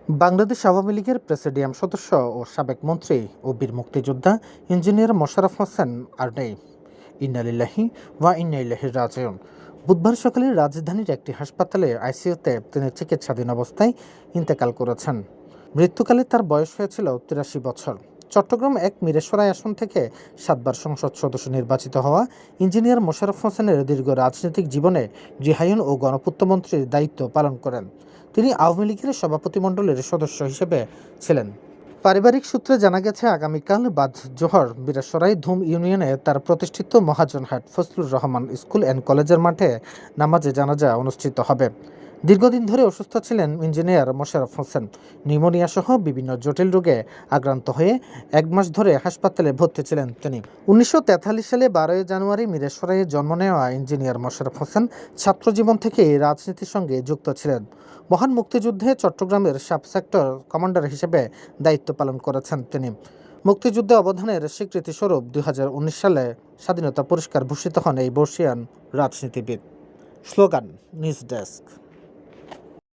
বাংলাদেশ আওয়ামী লীগের প্রেসিডিয়াম সদস্য ও সাবেক মন্ত্রী ও বীর মুক্তিযোদ্ধা ইঞ্জিনিয়ার মোশাররফ হোসেন আর নেই। ইন্না লিল্লাহি ওয়া ইন্না ইলাইহি রাজিউন। বুধবার সকালে রাজধানীর একটি হাসপাতালে আইসিইউতে তিনি চিকিৎসাধীন অবস্থায় ইন্তেকাল করেছেন। মৃত্যুকালে তার বয়স হয়েছিল ৮৩ বছর। চট্টগ্রাম ১ মিরেশ্বরাই আসন থেকে ৭বার সংসদ সদস্য নির্বাচিত হওয়া ইঞ্জিনিয়ার মোশাররফ হোসেনের দীর্ঘ রাজনৈতিক জীবনে গৃহায়ন ও গণপূর্তমন্ত্রীর দায়িত্ব পালন করেন। তিনি আওয়ামী লীগের সভাপতিমণ্ডলীর সদস্য হিসেবে ছিলেন। পারিবারিক সূত্রে জানা গেছে, আগামীকাল বাদ জোহর মিরেশ্বরাই ধুম ইউনিয়নে তার প্রতিষ্ঠিত মহাজনহাট ফজলুর রহমান স্কুল অ্যান্ড কলেজের মাঠে নামাজে জানাজা অনুষ্ঠিত হবে। দীর্ঘদিন ধরে অসুস্থ ছিলেন ইঞ্জিনিয়ার মোশাররফ হোসেন। নিউমোনিয়া সহ বিভিন্ন জটিল রোগে আক্রান্ত হয়ে ১ মাস ধরে হাসপাতালে ভর্তি ছিলেন তিনি। ১৯৪৩ সালে ১২ জানুয়ারি মিরেশ্বরাইয়ে জন্ম নেওয়া ইঞ্জিনিয়ার মোশাররফ হোসেন ছাত্রজীবন থেকেই রাজনীতির সঙ্গে যুক্ত ছিলেন। মহান মুক্তিযুদ্ধে চট্টগ্রামের সাব সেক্টর কমান্ডার হিসেবে দায়িত্ব পালন করেছেন তিনি। মুক্তিযুদ্ধে অবদানের স্বীকৃতিস্বরূপ ২০১৯ সালে স্বাধীনতা পুরস্কার ভূষিত হন এই বর্ষীয়ান রাজনীতিবিদ। Slogan news desk.